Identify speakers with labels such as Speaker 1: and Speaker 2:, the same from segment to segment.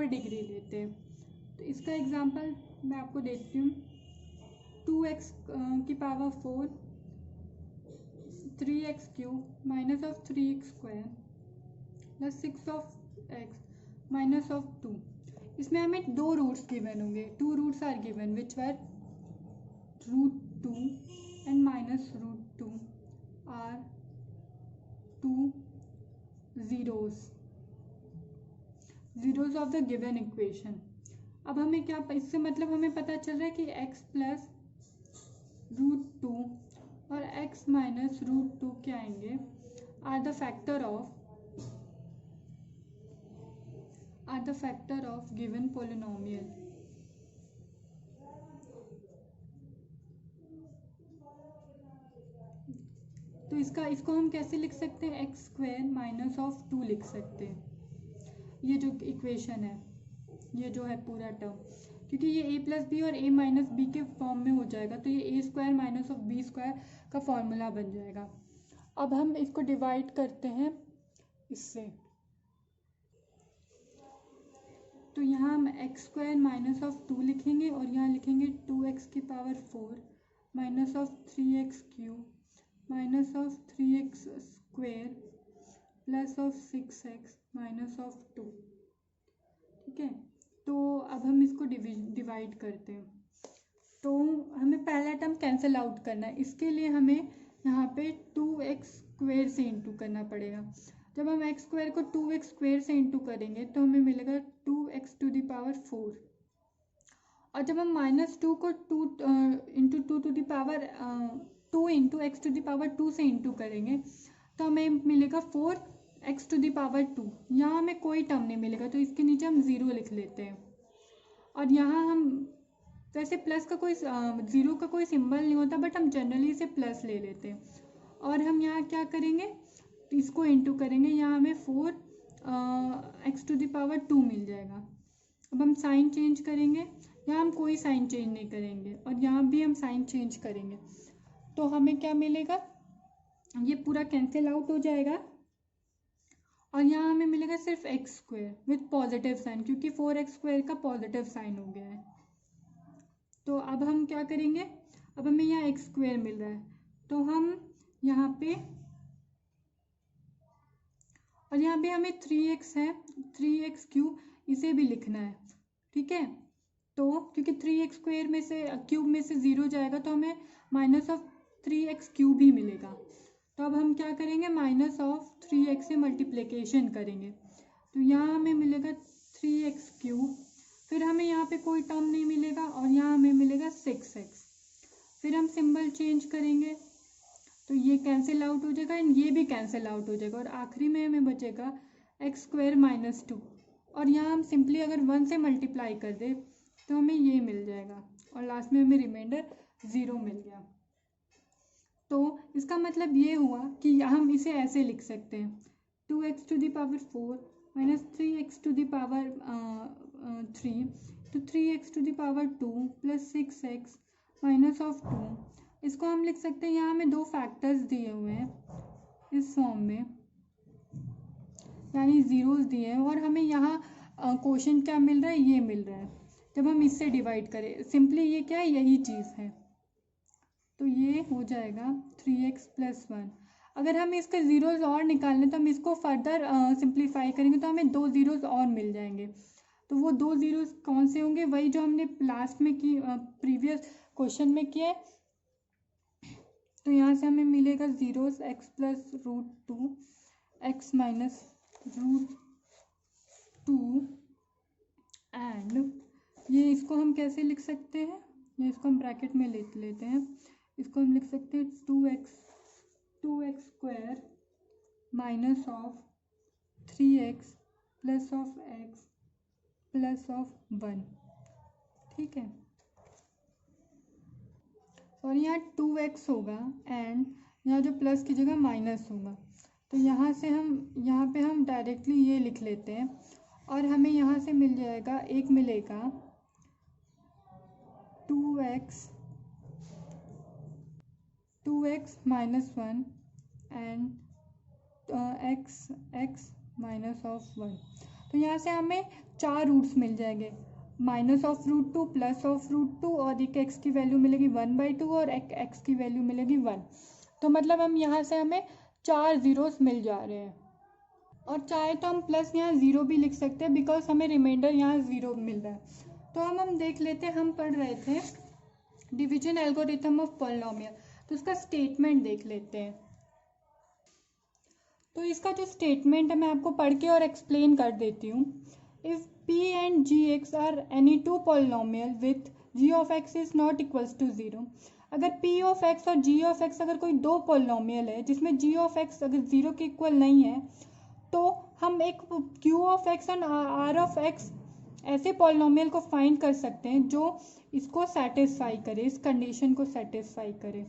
Speaker 1: 4 degree लेते हैं। तो इसका एग्जांपल मैं आपको देती हूँ। 2x की power 4 3x cube minus of 3x square plus 6 of x minus of 2। इसमें हमें 2 रूट्स गिवन होंगे। 2 roots are given which were √2 and minus √2 are 2 zeros of the given equation. अब हमें क्या, इससे मतलब हमें पता चल रहा है कि x प्लस √2 और x माइनस √2 क्या आएंगे, are the factor of given polynomial. तो इसको हम कैसे लिख सकते हैं, एक्स स्क्वायर माइनस ऑफ 2 लिख सकते हैं। ये जो इक्वेशन है, ये जो है पूरा टर्म, क्योंकि ये a प्लस बी और a माइनस बी के फॉर्म में हो जाएगा, तो ये a square minus of b square का फॉर्मूला बन जाएगा। अब हम इसको डिवाइड करते हैं इससे, तो यहाँ हम एक्स स्क्वायर माइनस ऑफ 2 लिखेंगे और यहाँ लिखेंगे 2x की power 4 minus of 3x cube minus of 3x square plus of 6x minus of 2। ठीक है, तो अब हम इसको डिवाइड करते हैं। तो हमें पहला टर्म कैंसिल आउट करना है, इसके लिए हमें यहाँ पे 2x स्क्वायर से इंटू करना पड़ेगा। जब हम x स्क्वायर को 2x स्क्वायर से इंटू करेंगे तो हमें मिलेगा 2x टू द पावर 4, और जब हम माइनस 2 को 2 into 2 to the power 2 into x to the power 2 से इंटू करेंगे तो हमें मिलेगा 4x टू द पावर 2। यहाँ हमें कोई टर्म नहीं मिलेगा, तो इसके नीचे हम 0 लिख लेते हैं। और यहाँ हम वैसे प्लस का कोई 0 का कोई सिंबल नहीं होता, बट हम जनरली इसे प्लस ले लेते हैं। और हम यहाँ क्या करेंगे, इसको इंटू करेंगे, यहाँ हमें 4x टू द पावर 2 मिल जाएगा। अब हम साइन चेंज करेंगे, यहाँ हम कोई साइन चेंज नहीं करेंगे और यहाँ भी हम साइन चेंज करेंगे, तो हमें क्या मिलेगा, ये पूरा कैंसिल आउट हो जाएगा और यहाँ हमें मिलेगा सिर्फ x square with positive sign, क्योंकि 4x स्क्वायर का पॉजिटिव साइन हो गया है। तो अब हम क्या करेंगे, अब हमें यहाँ एक्स स्क्वायर मिल रहा है, तो हम यहाँ पे, और यहाँ पे हमें 3x है, 3x क्यूब, इसे भी लिखना है। ठीक है, तो क्योंकि 3x स्क्वायर में से क्यूब में से 0 जाएगा तो हमें माइनस ऑफ 3x क्यूब ही मिलेगा। तो अब हम क्या करेंगे, माइनस ऑफ 3x से मल्टीप्लिकेशन करेंगे, तो यहाँ हमें मिलेगा 3x क्यूब, फिर हमें यहाँ पे कोई टर्म नहीं मिलेगा और यहाँ हमें मिलेगा 6x। फिर हम सिंबल चेंज करेंगे तो ये कैंसिल आउट हो जाएगा एंड ये भी कैंसिल आउट हो जाएगा, और आखिरी में हमें बचेगा एक्स स्क्वायर माइनस 2। और यहाँ हम सिंपली अगर 1 से मल्टीप्लाई कर दे तो हमें ये मिल जाएगा, और लास्ट में हमें रिमाइंडर 0 मिल गया। तो इसका मतलब ये हुआ कि हम इसे ऐसे लिख सकते हैं, 2x to the power 4 minus 3x to the power 3, तो 3x to the power 2 plus 6x minus of 2। इसको हम लिख सकते हैं, यहाँ हमें 2 फैक्टर्स दिए हुए हैं इस फॉर्म में, यानी जीरोस दिए हैं, और हमें यहाँ क्वोशंट क्या मिल रहा है, ये मिल रहा है। जब हम इससे डिवाइड करें, सिंपली ये क्या है, यही चीज़ है, तो ये हो जाएगा 3x प्लस 1। अगर हम इसके ज़ीरोज़ और निकालने तो हम इसको फर्दर सिंप्लीफाई करेंगे तो हमें 2 ज़ीरोज़ और मिल जाएंगे। तो वो 2 ज़ीरोज़ कौन से होंगे, वही जो हमने लास्ट में की प्रीवियस क्वेश्चन में किया है। तो यहाँ से हमें मिलेगा zeros x plus √2 x minus √2 and ये इसको हम कैसे लिख सकते हैं, ये इसको हम ब्रैकेट में लिख लेते हैं। इसको हम लिख सकते हैं 2x square minus of 3x plus of x plus of 1। ठीक है, और यहाँ 2x होगा एंड यहाँ जो प्लस की जगह माइनस होगा, तो यहाँ पे हम डायरेक्टली ये लिख लेते हैं, और हमें यहाँ से मिल जाएगा, एक मिलेगा 2x minus 1 and x minus of 1। तो यहाँ से हमें 4 रूट्स मिल जाएंगे, -√2 +√2 और एक x की वैल्यू मिलेगी 1/2 और एक x की वैल्यू मिलेगी 1। तो मतलब हम यहाँ से हमें 4 ज़ीरोस मिल जा रहे हैं। और चाहे तो हम प्लस यहाँ 0 भी लिख सकते हैं बिकॉज हमें रिमाइंडर यहाँ 0 मिल रहा है। तो हम देख लेते हैं, हम पढ़ रहे थे डिवीजन एल्गोरिथम ऑफ पॉलिनोमियल, तो उसका स्टेटमेंट देख लेते हैं। तो इसका जो स्टेटमेंट है मैं आपको पढ़ के और एक्सप्लेन कर देती हूँ। If p and gx are any two polynomial with g of x is not equals to 0। अगर p of x और g of x अगर कोई दो पॉलिनोमियल है जिसमें g of x अगर 0 के इक्वल नहीं है, तो हम एक q of x और r of x ऐसे पॉलिनोमियल को फाइंड कर सकते हैं जो इसको सेटिस्फाई करे, इस कंडीशन को सेटिस्फाई करे।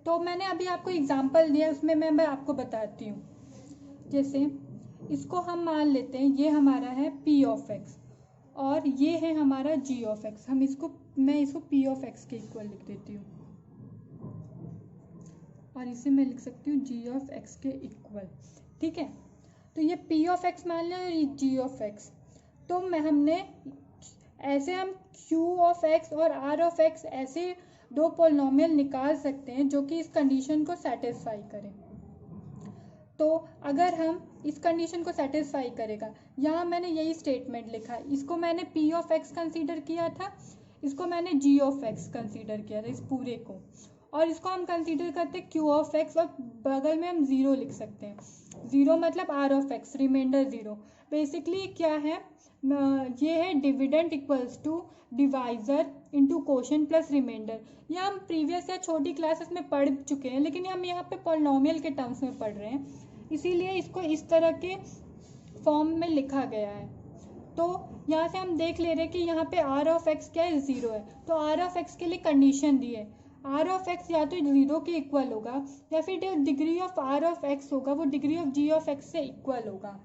Speaker 1: तो मैंने अभी आपको एग्जांपल दिया, उसमें मैं आपको बताती हूँ। जैसे इसको हम मान लेते हैं, ये हमारा है p of x और ये है हमारा g of x। मैं इसको p of x के इक्वल लिख देती हूँ और इसे मैं लिख सकती हूँ g of x के इक्वल। ठीक है, तो ये p of x मान लिया और ये g of x। तो हमने ऐसे हम q of x और r of x ऐसे दो पॉलिनोमियल निकाल सकते हैं जो कि इस कंडीशन को सेटिस्फाई करें। तो अगर हम इस कंडीशन को सेटिस्फाई करेगा, यहाँ मैंने यही स्टेटमेंट लिखा है। इसको मैंने p of x कंसीडर किया था, इसको मैंने g of x कंसीडर किया था, इस पूरे को, और इसको हम कंसीडर करते हैं q of x और बगल में हम 0 लिख सकते हैं। 0 मतलब r of x, remainder 0। Basically क्या है, ये है dividend equals to divisor into quotient plus remainder. ये हम प्रीवियस या छोटी क्लासेस में पढ़ चुके हैं, लेकिन हम यहाँ पे पॉलिनोमियल के टर्म्स में पढ़ रहे हैं, इसीलिए इसको इस तरह के फॉर्म में लिखा गया है। तो यहाँ से हम देख ले रहे हैं कि यहाँ पे r of x क्या है, 0 है। तो r of x के लिए कंडीशन दी है, r of x या तो 0 के इक्वल होगा या फिर जो degree of r of x होगा वो degree of g of x से इक्वल होगा,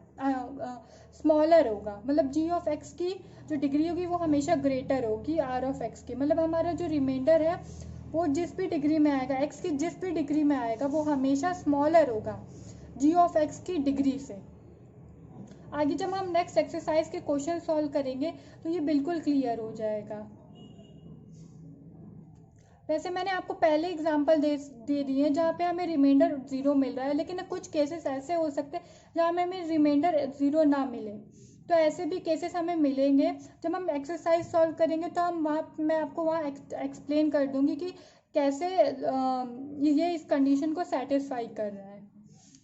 Speaker 1: स्मॉलर होगा। मतलब g of x की जो डिग्री होगी वो हमेशा ग्रेटर होगी r of x के। मतलब हमारा जो रिमाइंडर है वो जिस भी डिग्री में आएगा, x की जिस भी डिग्री में आएगा वो हमेशा स्मॉलर होगा g of x की डिग्री से। आगे जब हम नेक्स्ट एक्सरसाइज के क्वेश्चन सॉल्व करेंगे तो ये बिल्कुल क्लियर हो जाएगा। वैसे मैंने आपको पहले एग्जांपल दे दिए जहाँ पे हमें रिमाइंडर 0 मिल रहा है, लेकिन कुछ केसेस ऐसे हो सकते हैं जहाँ हमें रिमाइंडर 0 ना मिले। तो ऐसे भी केसेस हमें मिलेंगे। जब हम एक्सरसाइज सॉल्व करेंगे तो मैं आपको वहाँ एक्सप्लेन कर दूंगी कि कैसे ये इस कंडीशन को सेटिस्फाई कर रहा है।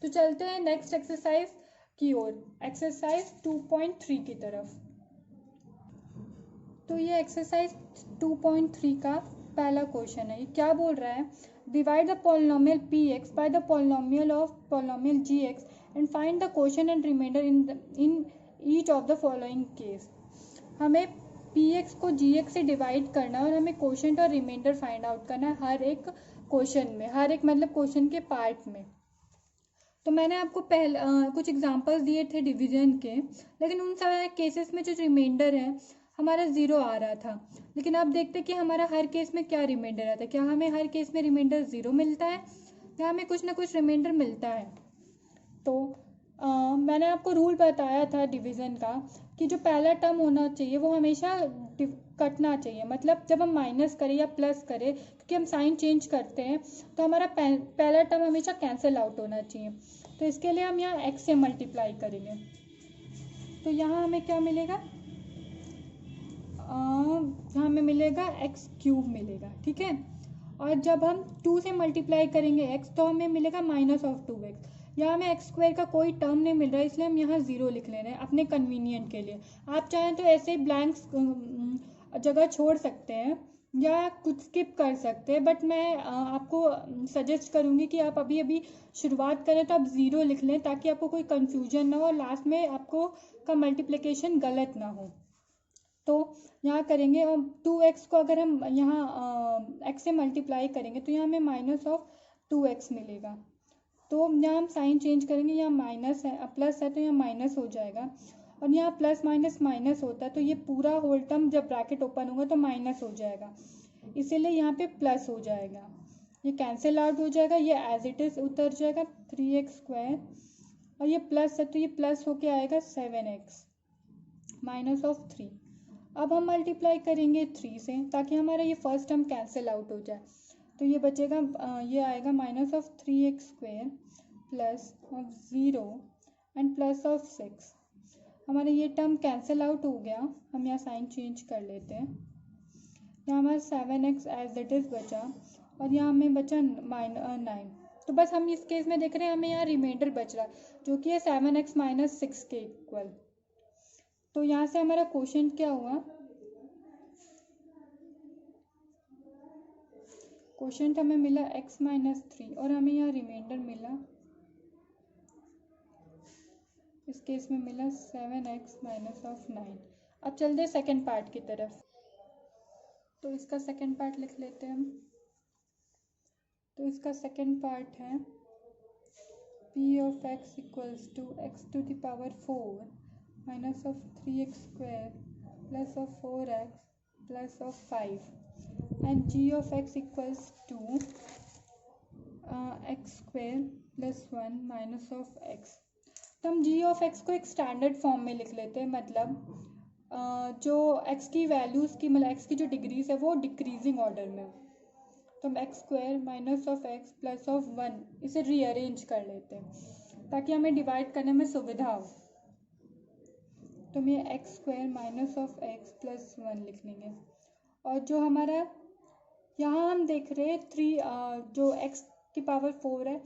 Speaker 1: तो चलते हैं नेक्स्ट एक्सरसाइज की ओर, एक्सरसाइज 2.3 की तरफ। तो ये एक्सरसाइज 2.3 का पहला क्वेश्चन है। ये क्या बोल रहा है, divide the polynomial px by the polynomial of polynomial gx and find the quotient and remainder in each of the following case. हमें px को gx से डिवाइड करना है और हमें क्वोशंट और रिमाइंडर फाइंड आउट करना है हर एक क्वेश्चन में, हर एक मतलब क्वेश्चन के पार्ट में। तो मैंने आपको कुछ एग्जांपल्स दिए थे डिवीजन के, लेकिन उन सारे केसेस में जो रिमाइंडर है हमारा 0 आ रहा था। लेकिन अब देखते हैं कि हमारा हर केस में क्या रिमाइंडर आता है। क्या हमें हर केस में रिमाइंडर 0 मिलता है या हमें कुछ ना कुछ रिमाइंडर मिलता है। तो मैंने आपको रूल बताया था डिवीज़न का कि जो पहला टर्म होना चाहिए वो हमेशा कटना चाहिए। मतलब जब हम माइनस करें या प्लस करें, क्योंकि हम साइन चेंज करते हैं, तो हमारा पहला टर्म हमेशा कैंसिल आउट होना चाहिए। तो इसके लिए हम यहाँ x से मल्टीप्लाई करेंगे। तो यहाँ हमें क्या मिलेगा, यहाँ हमें मिलेगा x³ मिलेगा। ठीक है, और जब हम 2 से मल्टीप्लाई करेंगे x तो हमें मिलेगा -2x। यहाँ हमें x² का कोई टर्म नहीं मिल रहा है, इसलिए हम यहाँ 0 लिख ले रहे हैं अपने कन्वीनियंट के लिए। आप चाहें तो ऐसे ही ब्लैंक्स जगह छोड़ सकते हैं या कुछ स्किप कर सकते हैं, बट मैं आपको सजेस्ट करूँगी कि आप अभी शुरुआत करें तो आप 0 लिख लें ताकि आपको कोई कन्फ्यूजन ना हो, लास्ट में आपको का मल्टीप्लिकेशन गलत ना हो। तो यहाँ करेंगे और 2x को अगर हम यहाँ x से मल्टीप्लाई करेंगे तो यहाँ हमें -2x मिलेगा। तो यहाँ हम साइन चेंज करेंगे, यहाँ माइनस है, प्लस है तो यहाँ माइनस हो जाएगा, और यहाँ प्लस माइनस माइनस होता है तो ये पूरा होल टर्म जब ब्रैकेट ओपन होगा तो माइनस हो जाएगा, इसीलिए यहाँ पे प्लस हो जाएगा। ये कैंसिल आउट हो जाएगा, ये एज इट इज़ उतर जाएगा। 3x² और ये प्लस है तो ये प्लस होके आएगा 7x माइनस ऑफ 3। अब हम मल्टीप्लाई करेंगे 3 से ताकि हमारा ये फर्स्ट टर्म कैंसिल आउट हो जाए। तो ये बचेगा, ये आएगा minus of 3x² plus of 0 and plus of 6। हमारा ये टर्म कैंसिल आउट हो गया। हम यहाँ साइन चेंज कर लेते हैं। यहाँ हमारा 7x एज इट इज़ बचा और यहाँ हमें बचा 9। तो बस हम इस केस में देख रहे हैं हमें यहाँ रिमाइंडर बच रहा है जो कि है 7x माइनस 6 के इक्वल। तो यहाँ से हमारा क्वेश्चन क्या हुआ, क्वेश्चन हमें मिला x माइनस 3 और हमें यहाँ रिमाइंडर मिला, इस केस में मिला 7x माइनस ऑफ 9। अब चलते हैं सेकेंड पार्ट की तरफ। तो इसका सेकेंड पार्ट लिख लेते हैं हम। तो इसका सेकेंड पार्ट है p of x equals to x to the power 4 minus of 3x² plus of 4x plus of 5 and g of x equals to x² plus 1 minus of x। तो हम g of x को एक standard form में लिख लेते हैं, मतलब जो x की वैल्यूज़ की, मतलब x की जो डिग्रीज है वो डिक्रीजिंग ऑर्डर में हो। तो हम x² minus of x plus of 1 इसे रीअरेंज कर लेते हैं ताकि हमें डिवाइड करने में सुविधा हो। तो हम ये x² minus of x plus 1 लिख लेंगे। और जो हमारा यहाँ हम देख रहे हैं 3 जो x की पावर 4 है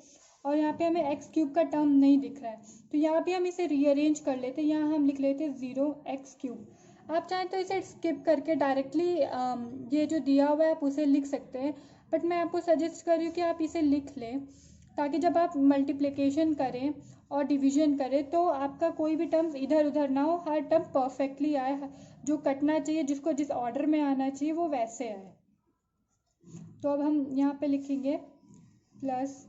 Speaker 1: और यहाँ पे हमें x³ का टर्म नहीं दिख रहा है, तो यहाँ पे हम इसे रीअरेंज कर लेते हैं। यहाँ हम लिख लेते हैं 0x³। आप चाहें तो इसे स्किप करके डायरेक्टली ये जो दिया हुआ है आप उसे लिख सकते हैं, बट मैं आपको सजेस्ट कर रही हूँ कि आप इसे लिख लें ताकि जब आप मल्टीप्लिकेशन करें और डिवीजन करें तो आपका कोई भी टर्म इधर उधर ना हो, हर टर्म परफेक्टली आए, जो कटना चाहिए, जिसको जिस ऑर्डर में आना चाहिए वो वैसे आए। तो अब हम यहाँ पे लिखेंगे plus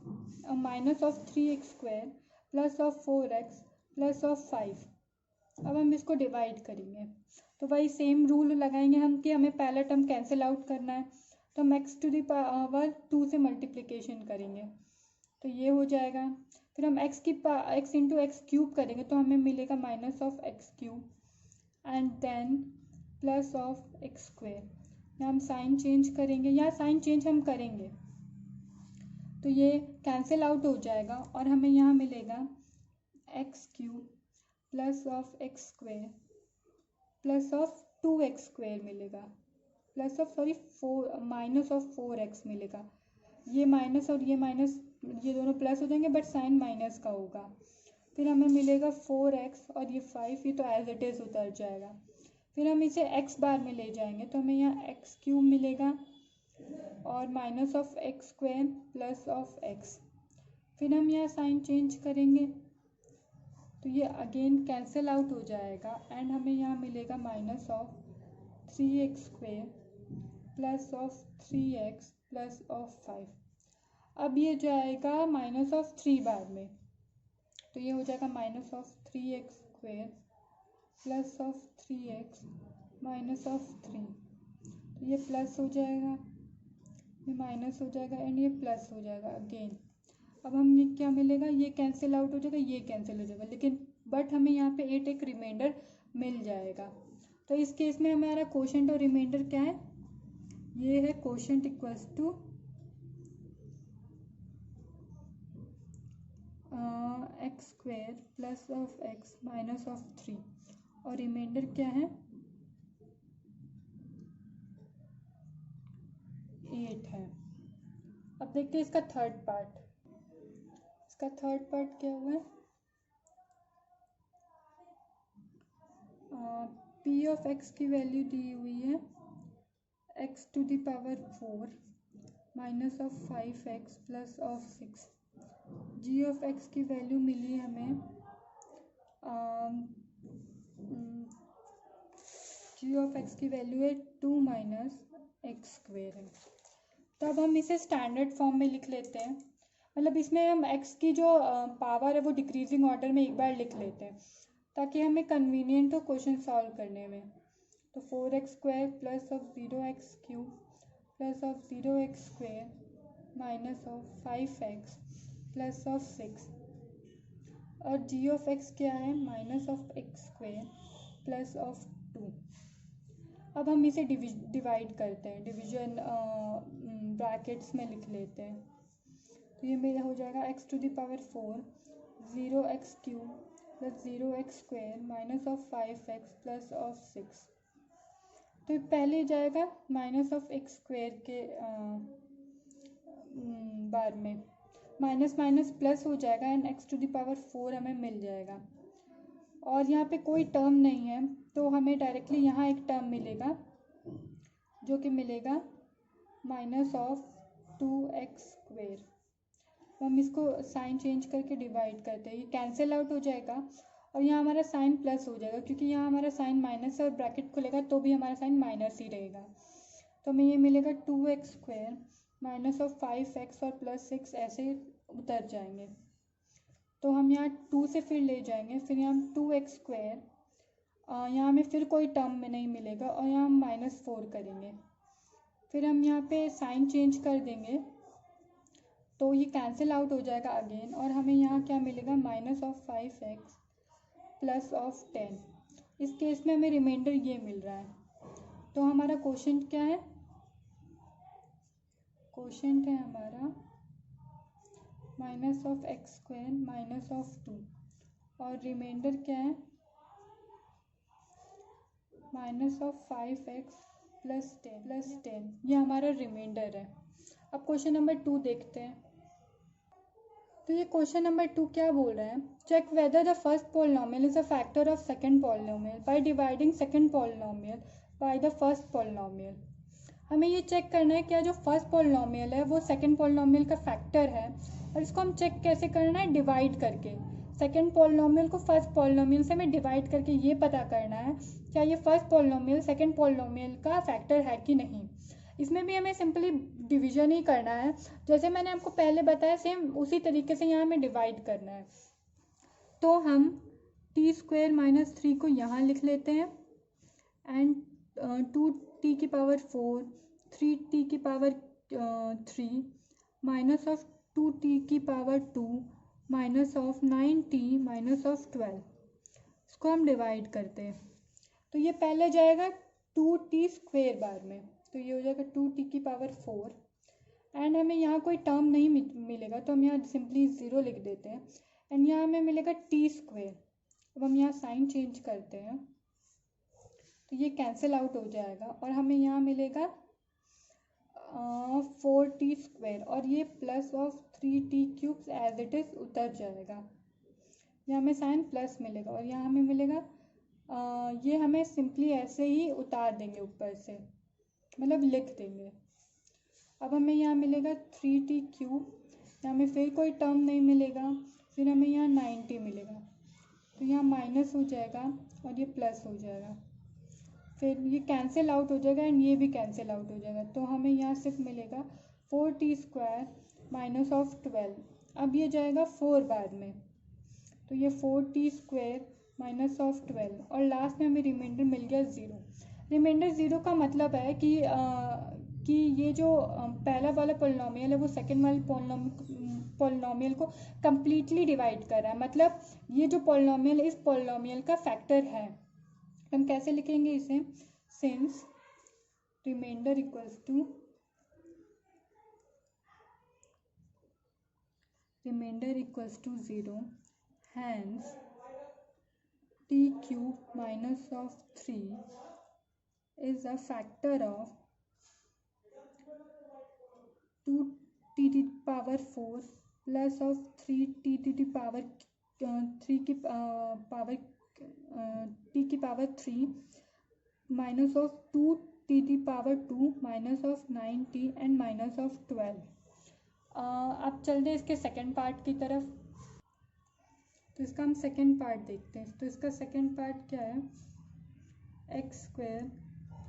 Speaker 1: minus of 3x² plus of 4x plus of 5। अब हम इसको डिवाइड करेंगे तो भाई सेम रूल लगाएंगे हम कि हमें पहला टर्म कैंसिल आउट करना है। तो हम x टू द पावर 2 से मल्टीप्लिकेशन करेंगे तो ये हो जाएगा। फिर हम x इंटू x³ करेंगे तो हमें मिलेगा minus of x³ and then plus of x²। यहाँ हम साइन चेंज करेंगे, यहाँ साइन चेंज हम करेंगे तो ये कैंसिल आउट हो जाएगा और हमें यहाँ मिलेगा x³ plus of x² plus of 2x² मिलेगा, plus of minus of 4x मिलेगा। ये माइनस और ये माइनस ये दोनों प्लस हो जाएंगे बट साइन माइनस का होगा। फिर हमें मिलेगा 4x और ये 5, ये तो एज इट इज़ उतर जाएगा। फिर हम इसे x बार में ले जाएंगे तो हमें यहाँ x³ मिलेगा और minus of x² plus of x। फिर हम यहाँ साइन चेंज करेंगे तो ये अगेन कैंसिल आउट हो जाएगा एंड हमें यहाँ मिलेगा minus of 3x² plus of 3x plus of 5। अब ये जाएगा माइनस ऑफ 3 बार में तो ये हो जाएगा minus of 3x² plus of 3x minus of 3। तो ये प्लस हो जाएगा, ये माइनस हो जाएगा एंड ये प्लस हो जाएगा अगेन। अब हम ये क्या मिलेगा, ये कैंसिल आउट हो जाएगा, ये कैंसिल हो जाएगा, लेकिन बट हमें यहाँ पे 8 एक रिमाइंडर मिल जाएगा। तो इस केस में हमारा कोशेंट और रिमाइंडर क्या है, ये है quotient equals to x² plus of x minus of 3 और रिमाइंडर क्या है 8 है। अब देखते हैं इसका थर्ड पार्ट। इसका थर्ड पार्ट क्या हुआ है, p ऑफ x की वैल्यू दी हुई है x to the power 4 minus of 5x plus of 6। g of x की वैल्यू मिली हमें g ऑफ x की वैल्यू है 2 माइनस x² है। तो अब हम इसे स्टैंडर्ड फॉर्म में लिख लेते हैं, मतलब इसमें हम x की जो पावर है वो डिक्रीजिंग ऑर्डर में एक बार लिख लेते हैं ताकि हमें कन्वीनियंट हो क्वेश्चन सॉल्व करने में। तो 4x² plus of 0x³ plus of 0x² minus of 5x plus of 6। और जी ऑफ एक्स क्या है, minus of x square plus of 2। अब हम इसे डिवाइड करते हैं, डिवीजन ब्रैकेट्स में लिख लेते हैं। तो ये मेरा हो जाएगा x to the power 4 0 x cube plus 0 x square minus of 5 x plus of 6। तो पहले जाएगा माइनस ऑफ एक्स स्क्वायर के बार में, माइनस माइनस प्लस हो जाएगा and x to the power 4 हमें मिल जाएगा। और यहाँ पे कोई टर्म नहीं है तो हमें डायरेक्टली यहाँ एक टर्म मिलेगा जो कि मिलेगा माइनस ऑफ 2x स्क्वायर। तो हम इसको साइन चेंज करके डिवाइड करते हैं, ये कैंसिल आउट हो जाएगा और यहाँ हमारा साइन प्लस हो जाएगा क्योंकि यहाँ हमारा साइन माइनस है और ब्रैकेट खुलेगा तो भी हमारा साइन माइनस ही रहेगा। तो हमें ये मिलेगा 2x square minus of 5x और प्लस 6 ऐसे उतर जाएंगे। तो हम यहाँ 2 से फिर ले जाएंगे, फिर यहाँ हम 2x स्क्वायर, यहाँ हमें फिर कोई टर्म में नहीं मिलेगा और यहाँ हम -4 करेंगे। फिर हम यहाँ पे साइन चेंज कर देंगे तो ये कैंसिल आउट हो जाएगा अगेन और हमें यहाँ क्या मिलेगा, minus of 5x plus of 10। इस केस में हमें रिमाइंडर ये मिल रहा है। तो हमारा क्वोशंट क्या है, क्वोशंट है हमारा minus of x square minus of 2 और रिमाइंडर क्या है, माइनस ऑफ 5x प्लस 10। ये हमारा रिमाइंडर है। अब क्वेश्चन नंबर 2 देखते हैं। तो ये क्वेश्चन नंबर 2 क्या बोल रहा है, check whether the first polynomial is a factor of second polynomial by dividing second polynomial by the first polynomial. हमें ये चेक करना है क्या जो फर्स्ट पॉलिनोमियल है वो सेकंड पॉलिनोमियल का फैक्टर है, और इसको हम चेक कैसे करना है, डिवाइड करके। सेकंड पॉलिनोमियल को फर्स्ट पॉलिनोमियल से हमें डिवाइड करके ये पता करना है क्या ये फर्स्ट पॉलिनोमियल सेकंड पॉलिनोमियल का फैक्टर है कि नहीं। इसमें भी हमें सिंपली डिवीजन ही करना है, जैसे मैंने आपको पहले बताया सेम उसी तरीके से यहाँ हमें डिवाइड करना है। तो हम टी स्क्वायर माइनस 3 को यहाँ लिख लेते हैं एंड 2t की पावर 4 3t की पावर 3 माइनस ऑफ 2t की power 2 minus of 9t minus of 12। इसको हम डिवाइड करते हैं तो ये पहले जाएगा 2t स्क्वेयर बार में, तो ये हो जाएगा 2t की पावर 4 एंड हमें यहाँ कोई टर्म नहीं मिलेगा तो हम यहाँ सिंपली 0 लिख देते हैं एंड यहाँ हमें मिलेगा t स्क्वेयर। अब हम यहाँ साइन चेंज करते हैं तो ये कैंसिल आउट हो जाएगा और हमें यहाँ मिलेगा 4t स्क्वायर और ये plus of 3t cubes as it is उतर जाएगा। यहाँ हमें साइन प्लस मिलेगा और यहाँ हमें मिलेगा ये हमें सिंपली ऐसे ही उतार देंगे ऊपर से, मतलब लिख देंगे। अब हमें यहाँ मिलेगा 3t क्यूब, यहाँ हमें फिर कोई टर्म नहीं मिलेगा, फिर हमें यहाँ 9t मिलेगा तो यहाँ माइनस हो जाएगा और ये प्लस हो जाएगा, फिर ये कैंसिल आउट हो जाएगा एंड ये भी कैंसिल आउट हो जाएगा। तो हमें यहाँ सिर्फ मिलेगा 4t स्क्वायर माइनस ऑफ 12। अब ये जाएगा 4 बाद में तो ये 4t स्क्वायर माइनस ऑफ 12 और लास्ट में हमें रिमाइंडर मिल गया 0। रिमाइंडर 0 का मतलब है कि ये जो पहला वाला पॉलिनोमियल है वो सेकंड वाले पॉलिनोमियल को कम्प्लीटली डिवाइड कर रहा है, मतलब ये जो पॉलिनोमियल है इस पॉलिनोमियल का फैक्टर है। हम कैसे लिखेंगे इसे, since remainder equals to 0 hence t cube minus of 3 is a factor of 2t to the power 4 plus of 3t to the power 3 की पावर t की पावर 3 माइनस ऑफ 2t की power 2 minus of 9t and minus of 12। अब चलते हैं इसके second part की तरफ। तो इसका हम सेकेंड पार्ट देखते हैं। तो इसका सेकेंड पार्ट क्या है, x square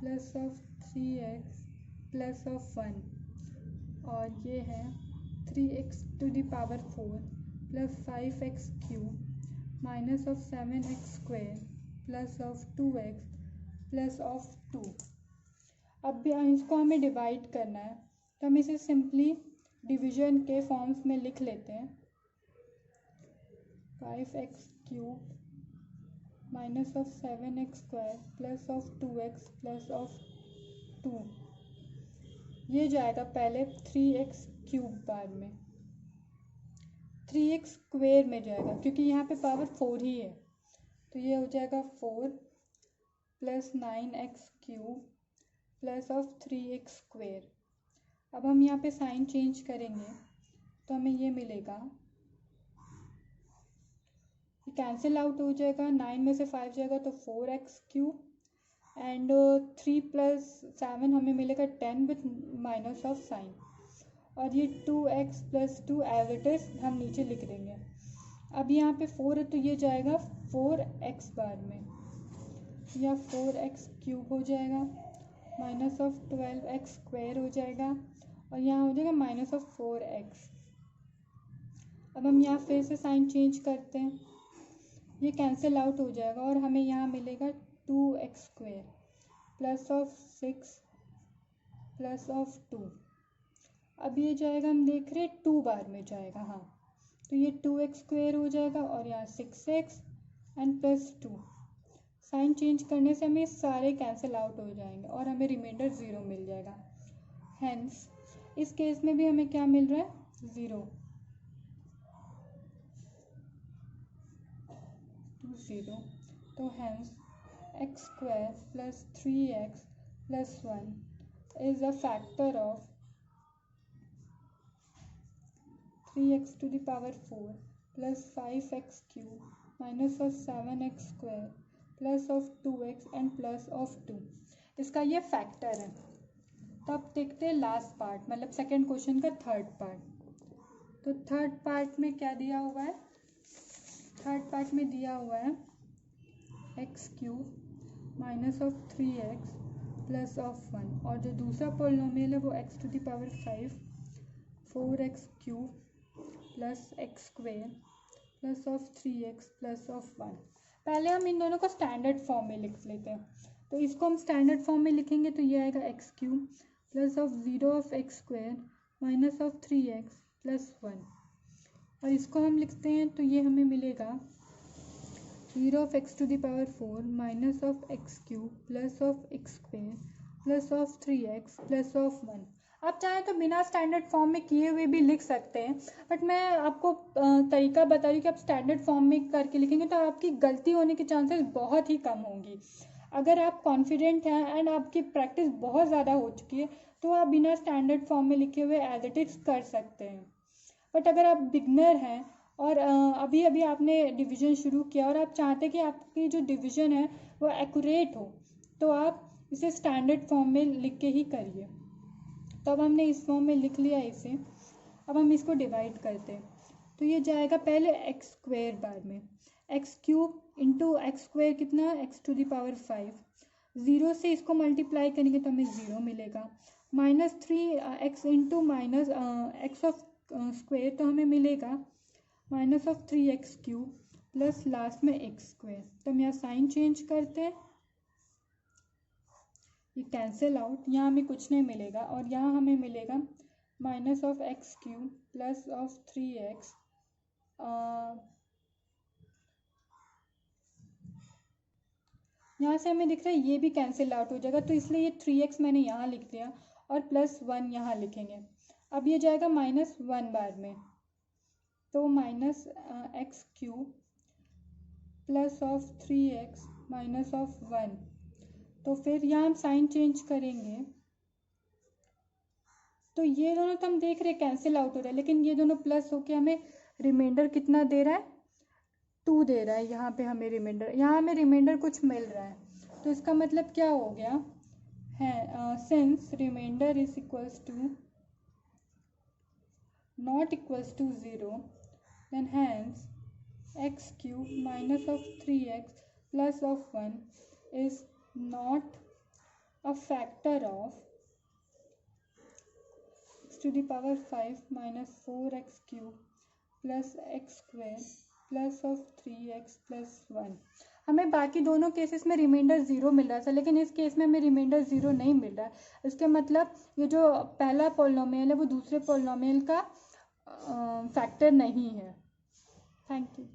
Speaker 1: plus of 3x plus of 1 और ये है 3x to the power 4 plus 5x cube minus of 7x square plus of 2x plus of 2। अब भी इसको हमें डिवाइड करना है तो हम इसे सिंपली डिवीजन के फॉर्म्स में लिख लेते हैं। 5x cube minus of 7x square plus of 2x plus of 2, ये जाएगा पहले 3x क्यूब बार में, 3x स्क्वेयर में जाएगा क्योंकि यहाँ पे पावर 4 ही है, तो ये हो जाएगा 4 plus 9x cube plus of 3x square. अब हम यहाँ पे साइन चेंज करेंगे तो हमें ये मिलेगा, कैंसिल आउट हो जाएगा, 9 में से 5 जाएगा तो 4x क्यूब एंड 3 प्लस 7 हमें मिलेगा 10 विथ माइनस ऑफ साइन, और ये 2x plus 2 as it is हम नीचे लिख देंगे। अब यहाँ पे 4 है तो ये जाएगा 4x बार में, या 4x क्यूब हो जाएगा माइनस ऑफ 12x स्क्वायर हो जाएगा, और यहाँ हो जाएगा माइनस ऑफ 4x। अब हम यहाँ फिर से साइन चेंज करते हैं, ये कैंसिल आउट हो जाएगा और हमें यहाँ मिलेगा 2x square plus of 6 plus of 2। अब ये जाएगा, हम देख रहे हैं 2 बार में जाएगा, हाँ, तो ये 2x स्क्वायर हो जाएगा और यहाँ 6x and plus 2। Sign change करने से हमें सारे कैंसिल आउट हो जाएंगे और हमें रिमाइंडर 0 मिल जाएगा। हेंस इस केस में भी हमें क्या मिल रहा है, 0 to 0। तो hence x square plus 3x plus 1 is a factor of 3x to the power 4 plus 5x cube minus of 7x square plus of 2x and plus of 2। इसका ये फैक्टर है। तो अब देखते हैं लास्ट पार्ट, मतलब second question का third part. तो थर्ड पार्ट में क्या दिया हुआ है, थर्ड पार्ट में दिया हुआ है x cube minus of 3x plus of 1, और जो दूसरा पॉलिनोमियल है वो x to the power 5 4x cube plus x square plus of 3x plus of 1। पहले हम इन दोनों को स्टैंडर्ड फॉर्म में लिख लेते हैं, तो इसको हम स्टैंडर्ड फॉर्म में लिखेंगे तो ये आएगा x cube plus of 0 of x square minus of 3x plus 1, और इसको हम लिखते हैं तो ये हमें मिलेगा 0 of x to the power 4 minus of x cube plus of x square plus of 3x plus of 1। आप चाहें तो बिना स्टैंडर्ड फॉर्म में किए हुए भी लिख सकते हैं, बट मैं आपको तरीका बता रही हूँ कि आप स्टैंडर्ड फॉर्म में करके लिखेंगे तो आपकी गलती होने के चांसेस बहुत ही कम होंगी। अगर आप कॉन्फिडेंट हैं एंड आपकी प्रैक्टिस बहुत ज़्यादा हो चुकी है तो आप बिना स्टैंडर्ड फॉर्म में लिखे हुए एज इट इज कर सकते हैं। बट अगर आप बिगनर हैं और अभी अभी आपने डिवीज़न शुरू किया और आप चाहते हैं कि आपकी जो डिवीज़न है वो एक्यूरेट हो, तो आप इसे स्टैंडर्ड फॉर्म में लिख के ही करिए। तो अब हमने इस फॉर्म में लिख लिया इसे। अब हम इसको डिवाइड करते हैं तो ये जाएगा पहले x स्क्वायर बार में, x cube into x square कितना, x टू द पावर 5, 0 से इसको मल्टीप्लाई करेंगे तो हमें 0 मिलेगा, minus 3x into minus x of square तो हमें मिलेगा minus of 3x cube plus last में x स्क्वायर। तो हम यहाँ साइन चेंज करते हैं, ये कैंसिल आउट, यहाँ हमें कुछ नहीं मिलेगा और यहाँ हमें मिलेगा minus of x cube plus of 3x, यहाँ से हमें दिख रहा है ये भी कैंसिल आउट हो जाएगा, तो इसलिए ये 3x मैंने यहाँ लिख दिया और प्लस 1 यहाँ लिखेंगे। अब ये जाएगा माइनस 1 बार में, तो minus x cube plus of 3x minus of 1। तो फिर यहाँ हम साइन चेंज करेंगे तो ये दोनों तो हम देख रहे हैं कैंसिल आउट हो रहा है, लेकिन ये दोनों प्लस होके हमें रिमाइंडर कितना दे रहा है, 2 दे रहा है। यहाँ पे हमें रिमाइंडर, यहाँ हमें रिमाइंडर कुछ मिल रहा है, तो इसका मतलब क्या हो गया है, since remainder is equals to not equals to 0 then hence x cube minus of 3x plus of 1 is not a factor of x to the power 5 minus 4x cube plus x square plus of 3x plus 1। हमें बाकी दोनों cases में reminder 0 मिल रहा था, लेकिन इस case में हमें रिमाइंडर 0 नहीं मिल रहा है। इसके मतलब ये जो पहला पॉलिनोमियल है वो दूसरे पॉलिनोमियल का फैक्टर नहीं है। Thank you.